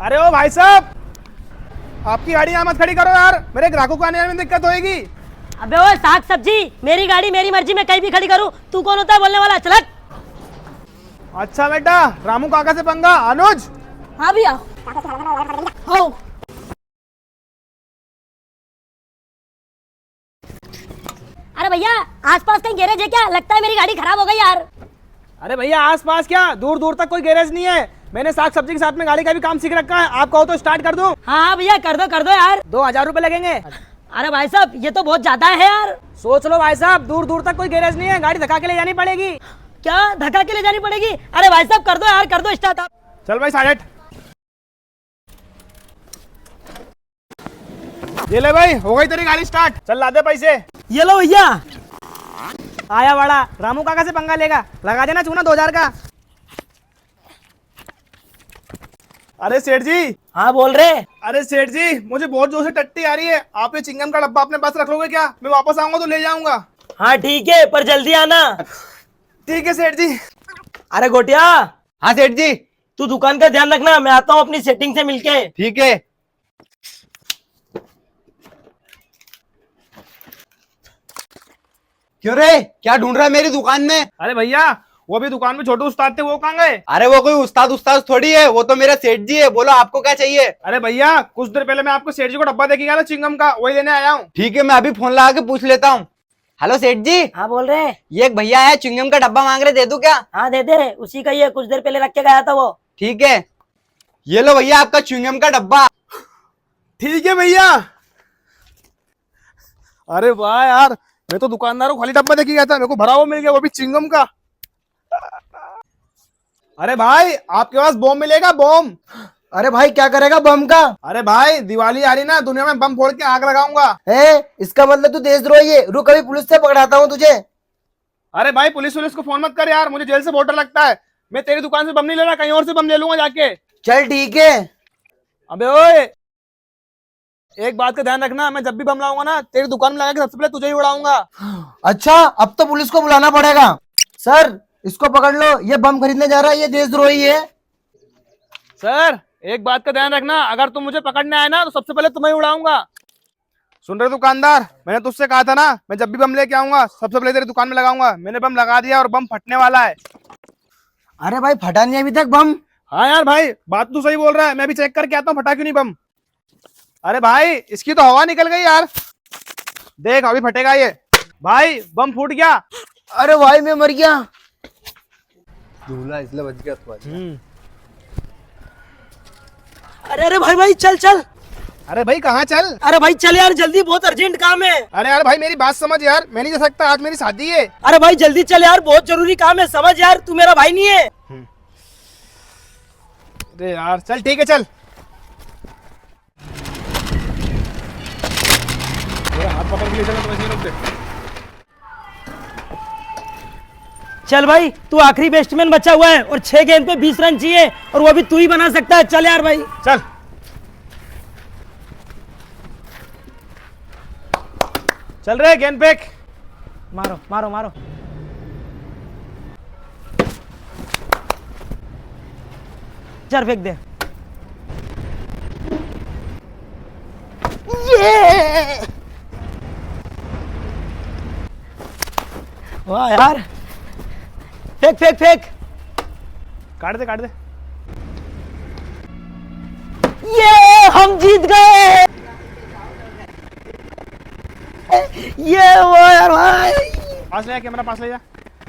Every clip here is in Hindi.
अरे ओ भाई साहब, आपकी गाड़ी यहाँ मत खड़ी करो यार, मेरे ग्राहकों को आने में दिक्कत होगी। अबे वो साग सब्जी, मेरी गाड़ी मेरी मर्जी, में कहीं भी खड़ी करूँ। तू कौन होता है बोलने वाला? चल। अच्छा बेटा, रामू काका से पंगा। अनुज। हाँ भैया। हो। अरे भैया, आसपास कहीं गैरेज है क्या? लगता है मेरी गाड़ी खराब हो गई यार। अरे भैया, आसपास क्या, दूर दूर तक कोई गैरेज नहीं है। मैंने साग सब्जी के साथ में गाड़ी का भी काम सीख रखा है। आप कहो तो स्टार्ट कर दूं? हाँ भैया, कर दो यार। 2000 रुपए लगेंगे। अरे भाई साहब, ये तो बहुत ज्यादा है यार। सोच लो भाई साहब, दूर दूर तक कोई गैरेज नहीं है, गाड़ी धक्का के ले जानी पड़ेगी। क्या धक्का के ले जानी पड़ेगी? अरे भाई साहब, कर दो यार, कर दो स्टार्ट आप। चल भाई, 8:30। ये ले भाई, हो गई तेरी गाड़ी स्टार्ट। चल ला दे पैसे। ये लो भैया। आया वाड़ा, रामू काका से पंगा लेगा। लगा देना चूना 2000 का। अरे सेठ जी। हाँ बोल रहे। अरे सेठ जी, मुझे बहुत जोर से टट्टी आ रही है। आप ये चिंगम का डब्बा अपने पास रख लोगे क्या? मैं वापस आऊंगा तो ले जाऊंगा। हाँ ठीक है, पर जल्दी आना। ठीक है सेठ जी। अरे गोटिया। हाँ सेठ जी। तू दुकान का ध्यान रखना, मैं आता हूँ अपनी सेटिंग से मिलके। ठीक है। क्यों रे, क्या ढूंढ रहा है मेरी दुकान में? अरे भैया, वो भी दुकान में छोटू उस्ताद थे, वो कहाँ गए? अरे वो कोई उस्ताद थोड़ी है, वो तो मेरा सेठ जी है। बोलो आपको क्या चाहिए? अरे भैया, कुछ देर पहले मैं आपको सेठ जी को डब्बा देके गया था चिंगम का, वही लेने आया हूँ। ठीक है, मैं अभी फोन लगा के पूछ लेता हूँ। हेलो सेठ जी। हाँ बोल रहे। ये एक भैया है, चिंगम का डब्बा मांग रहे, दे दूं क्या? हाँ दे दे, उसी का ही है, कुछ देर पहले रख के गया था वो। ठीक है, ये लो भैया आपका चिंगम का डब्बा। ठीक है भैया। अरे वाह यार, मैं तो दुकानदारों को खाली डब्बा देके गया था, मेरे को भरा हुआ मिल गया, वो भी चिंगम का। अरे भाई, आपके पास बम मिलेगा? बम। अरे भाई, क्या करेगा बम का? अरे भाई, दिवाली आ रही ना, दुनिया में बम फोड़ के आग लगाऊंगा। इसका मतलब तू देशद्रोही है। रुक, अभी पुलिस से पकड़ाता हूँ तुझे। अरे भाई, पुलिस को फोन मत कर यार, मुझे जेल से बहुत डर लगता है। मैं तेरी दुकान से बम नहीं लेना, कहीं और से बम ले लूंगा जाके। चल ठीक है। अबे ओए, एक बात का ध्यान रखना, मैं जब भी बम लाऊंगा ना, तेरी दुकान में लगा के सबसे पहले तुझे ही उड़ाऊंगा। अच्छा, अब तो पुलिस को बुलाना पड़ेगा। सर, इसको पकड़ लो, ये बम खरीदने जा रहा है, ये देशद्रोही है। सर, एक बात का ध्यान रखना, अगर तुम मुझे पकड़ने आए ना तो सबसे पहले तुम्हें उड़ाऊंगा। सुन रहे दुकानदार, मैंने तुझसे कहा था ना, मैं जब भी बम लेके आऊंगा सबसे पहले तेरी दुकान में लगाऊंगा। मैंने बम लगा दिया और बम फटने वाला है। अरे भाई, फटा नहीं अभी तक बम? हाँ यार भाई, बात तो सही बोल रहा है, मैं भी चेक करके आता हूँ फटा क्यों नहीं बम। अरे भाई, इसकी तो हवा निकल गई यार, देख अभी फटेगा ये। भाई, बम फूट गया। अरे भाई, मैं मर गया। दूल्हा इसलिए बच गया तो। अरे अरे भाई भाई, चल चल। अरे भाई, कहाँ चल? अरे भाई चल यार, जल्दी, बहुत अर्जेंट काम है। अरे यार भाई, मेरी बात समझ यार, मैं नहीं जा सकता, आज मेरी शादी है। अरे भाई जल्दी चल यार, बहुत जरूरी काम है, समझ यार, तू मेरा भाई नहीं है। अरे यार, चल ठीक है, चल। हाथ पकड़ के ले चलो, तो ऐसे ही रुक दे। चल भाई, तू आखिरी बैट्समैन बचा हुआ है और 6 गेंद पे 20 रन चाहिए, और वो भी तू ही बना सकता है। चल यार भाई, चल। चल रहे, गेंद फेंक। मारो मारो मारो। चल फेंक दे। ये वाह यार, फेंक फेंक फेंक। काट दे, काट दे। ये हम जीत गए। ये वो यार भाई। पास ले जा, कैमरा पास ले जा।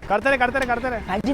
करते रहे, करते रहे, करते रहे। भाई जी